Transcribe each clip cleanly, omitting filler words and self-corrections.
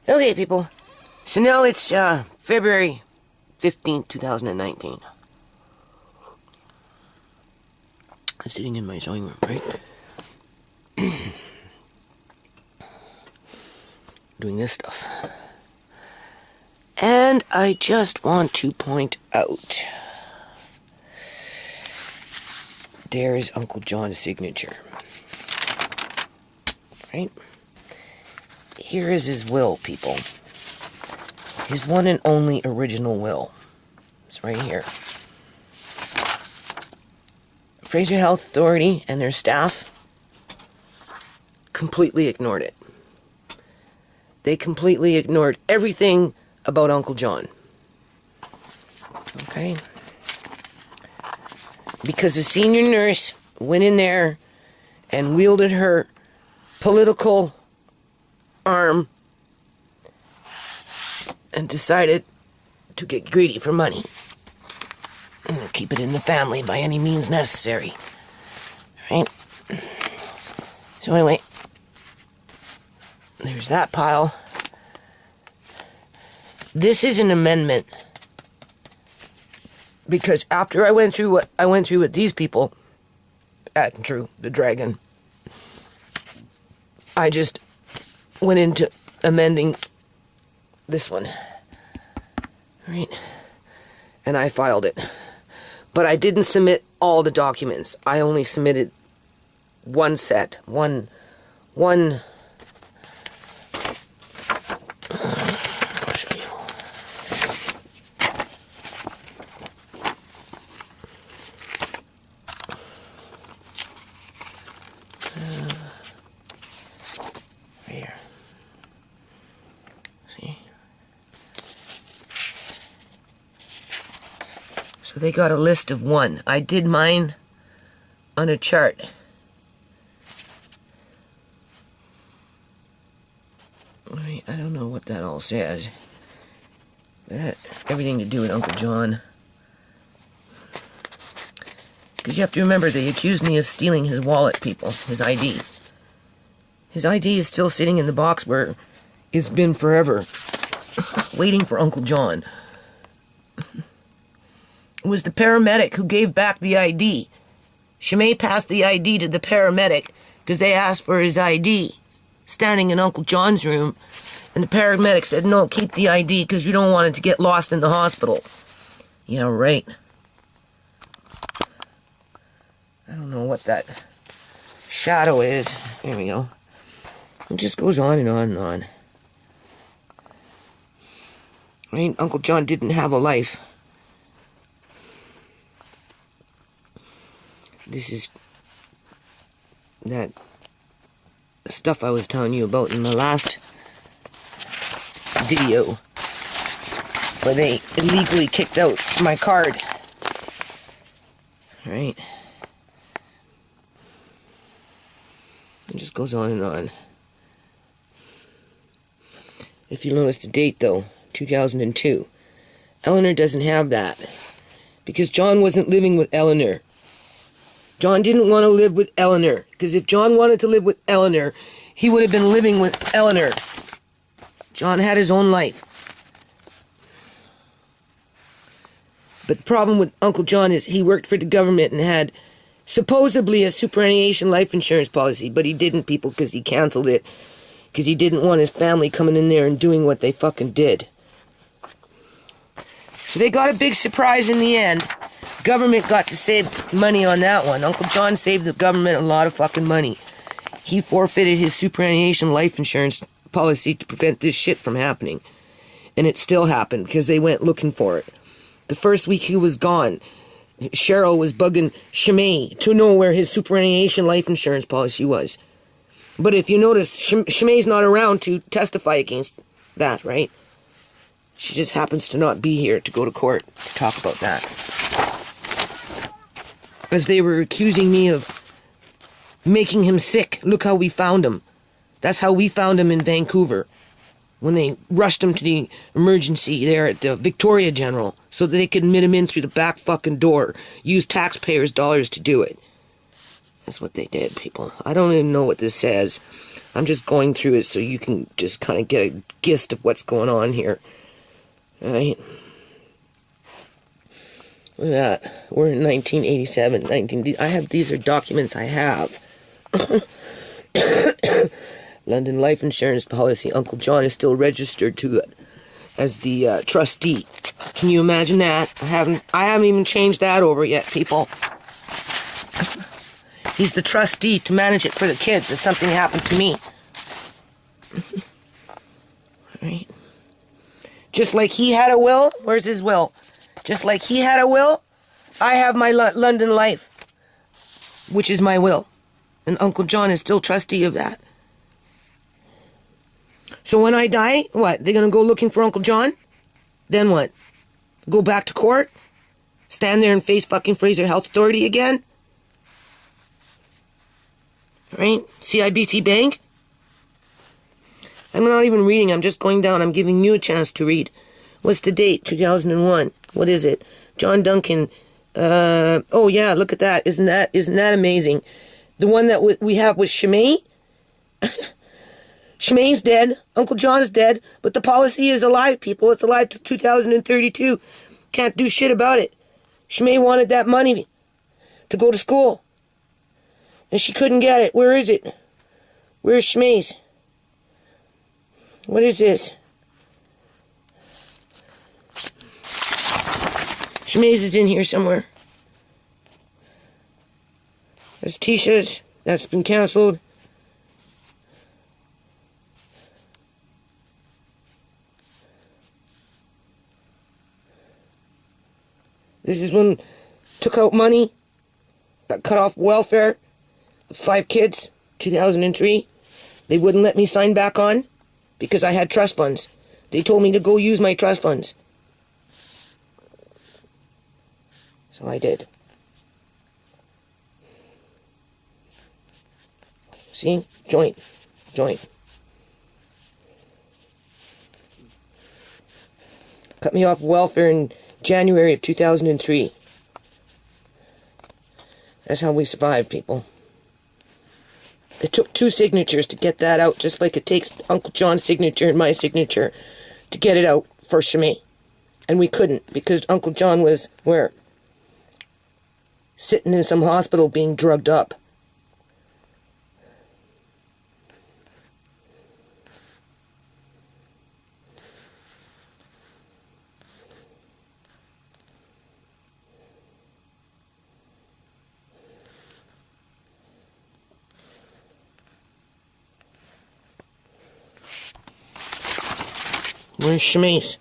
Okay, people. So now it's February 15th, 2019. I'm sitting in my sewing room, right? Doing this stuff. And I just want to point out, there's Uncle John's signature. Right? Here is his will, people. His one and only original will. It's right here. Fraser Health Authority and their staff completely ignored it. They completely ignored everything about Uncle John. Okay? Because the senior nurse went in there and wielded her political arm and decided to get greedy for money and keep it in the family by any means necessary. Right? So anyway, there's that pile. This is an amendment because after I went through what I went through with these people at Drew the Dragon, I just went into amending this one. Right? And I filed it. But I didn't submit all the documents. I only submitted one set. One I'll show you. Right here. See? So they got a list of one. I did mine on a chart. Right, I don't know what that all says. That everything to do with Uncle John. Because you have to remember, they accused me of stealing his wallet, people. His ID. His ID is still sitting in the box where it's been forever. Waiting for Uncle John. It was the paramedic who gave back the ID. Shimei passed the ID to the paramedic because they asked for his ID. Standing in Uncle John's room. And the paramedic said, no, keep the ID because you don't want it to get lost in the hospital. Yeah, right. I don't know what that shadow is. There we go. It just goes on and on and on. Right? Uncle John didn't have a life. This is that stuff I was telling you about in the last video where they illegally kicked out my card. Right? It just goes on and on. If you notice the date though, 2002. Eleanor doesn't have that. Because John wasn't living with Eleanor. John didn't want to live with Eleanor. Because if John wanted to live with Eleanor, he would have been living with Eleanor. John had his own life. But the problem with Uncle John is he worked for the government and had supposedly a superannuation life insurance policy, but he didn't, people, because he canceled it. Because he didn't want his family coming in there and doing what they fucking did. So they got a big surprise in the end. Government got to save money on that one. Uncle John saved the government a lot of fucking money. He forfeited his superannuation life insurance policy to prevent this shit from happening. And it still happened because they went looking for it. The first week he was gone, Cheryl was bugging Shimei to know where his superannuation life insurance policy was. But if you notice, Shimei's not around to testify against that, right? She just happens to not be here to go to court to talk about that. As they were accusing me of making him sick. Look how we found him. That's how we found him in Vancouver. When they rushed him to the emergency there at the Victoria General so that they could admit him in through the back fucking door. Use taxpayers' dollars to do it. That's what they did, people. I don't even know what this says. I'm just going through it so you can just kind of get a gist of what's going on here. All right. Look at that. We're in 1987. These are documents I have. London life insurance policy. Uncle John is still registered to it as the trustee. Can you imagine that? I haven't even changed that over yet, people. He's the trustee to manage it for the kids if something happened to me. Right? Just like he had a will. Where's his will? Just like he had a will, I have my London life, which is my will. And Uncle John is still trustee of that. So when I die, what? They're going to go looking for Uncle John? Then what? Go back to court? Stand there and face fucking Fraser Health Authority again? Right? CIBC Bank? I'm not even reading. I'm just going down. I'm giving you a chance to read. What's the date? 2001. What is it? John Duncan. Oh yeah, look at that. Isn't that amazing? The one that we have was Shimei. Shimei's dead. Uncle John is dead. But the policy is alive, people. It's alive to 2032. Can't do shit about it. Shimei wanted that money to go to school. And she couldn't get it. Where is it? Where's Shimei's? What is this? Shimei's is in here somewhere. That's Tisha's. That's been canceled. This is when took out money, got cut off welfare, 5 kids, 2003. They wouldn't let me sign back on because I had trust funds. They told me to go use my trust funds. So I did. See? Joint. Cut me off welfare in January of 2003. That's how we survived, people. It took 2 signatures to get that out, just like it takes Uncle John's signature and my signature to get it out for Shimei. And we couldn't, because Uncle John was where? Sitting in some hospital being drugged up. Where's Shimei's?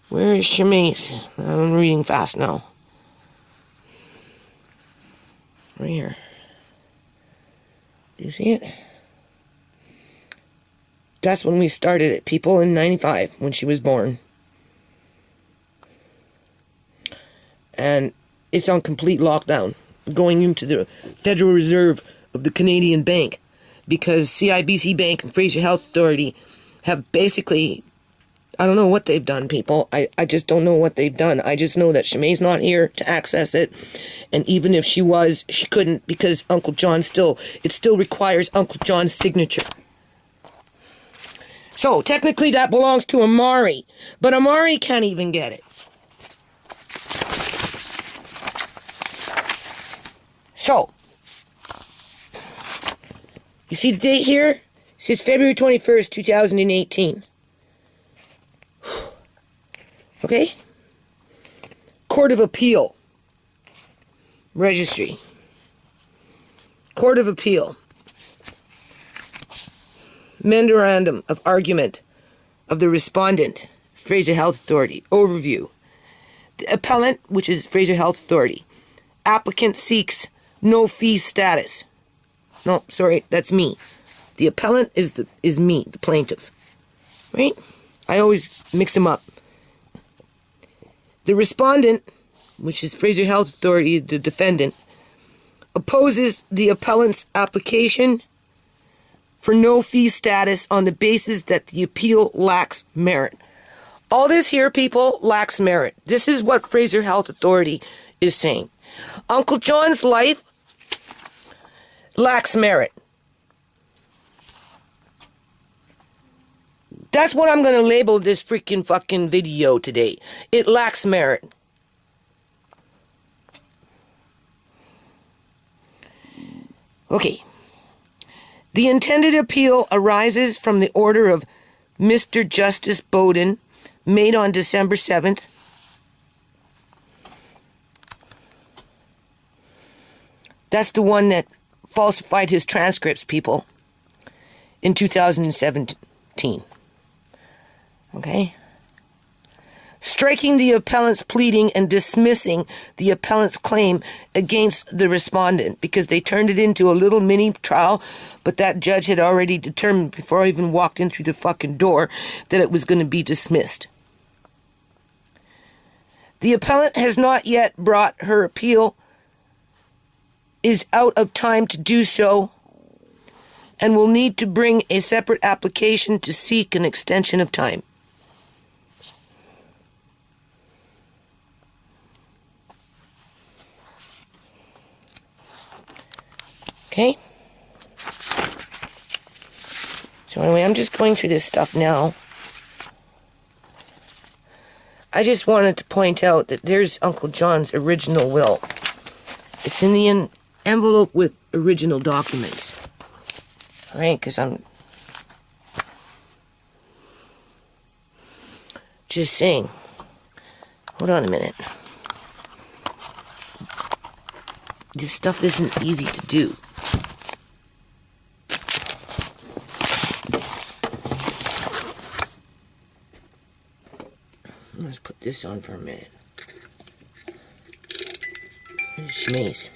Where is Shimei's? I'm reading fast now. Right here. Do you see it? That's when we started it, people, in 95, when she was born. And it's on complete lockdown, going into the Federal Reserve of the Canadian Bank, because CIBC Bank and Fraser Health Authority have basically, I don't know what they've done, people. I just don't know what they've done. I just know that Shimei's not here to access it. And even if she was, she couldn't, because Uncle John it still requires Uncle John's signature. So, technically that belongs to Amari. But Amari can't even get it. So, you see the date here? It says February 21st, 2018. Okay? Court of Appeal. Registry. Court of Appeal. Memorandum of Argument of the Respondent, Fraser Health Authority. Overview. The appellant, which is Fraser Health Authority. Applicant seeks no fee status. No, sorry, that's me. The appellant is me, the plaintiff. Right? I always mix them up. The respondent, which is Fraser Health Authority, the defendant, opposes the appellant's application for no fee status on the basis that the appeal lacks merit. All this here, people, lacks merit. This is what Fraser Health Authority is saying. Uncle John's life lacks merit. That's what I'm going to label this freaking fucking video today. It lacks merit. Okay. The intended appeal arises from the order of Mr. Justice Bowden, made on December 7th. That's the one that falsified his transcripts, people, in 2017. Okay? Striking the appellant's pleading and dismissing the appellant's claim against the respondent, because they turned it into a little mini trial, but that judge had already determined before I even walked in through the fucking door that it was going to be dismissed. The appellant has not yet brought her appeal, is out of time to do so, and will need to bring a separate application to seek an extension of time. Okay? So anyway, I'm just going through this stuff now. I just wanted to point out that there's Uncle John's original will. It's in the envelope with original documents. Alright, because I'm just saying. Hold on a minute. This stuff isn't easy to do. Let's put this on for a minute. Here's Shmaze.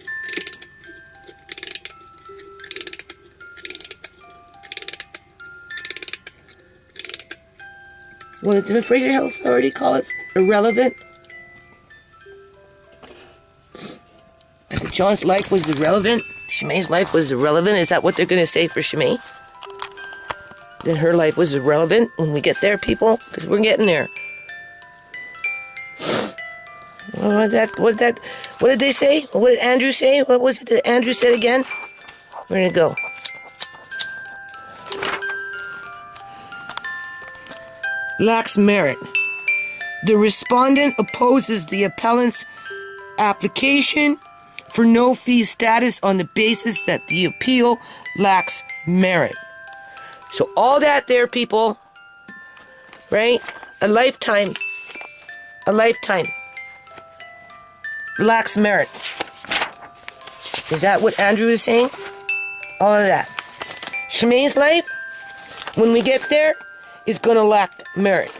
Well, did the Fraser Health Authority call it irrelevant? John's life was irrelevant? Shmai's life was irrelevant? Is that what they're going to say for Shmai? That her life was irrelevant when we get there, people? Because we're getting there. What did they say? What did Andrew say? What was it that Andrew said again? Where did it go? Lacks merit. The respondent opposes the appellant's application for no fee status on the basis that the appeal lacks merit. So all that there, people, right? A lifetime lacks merit. Is that what Andrew is saying? All of that. Shmai's life, when we get there, is going to lack merit.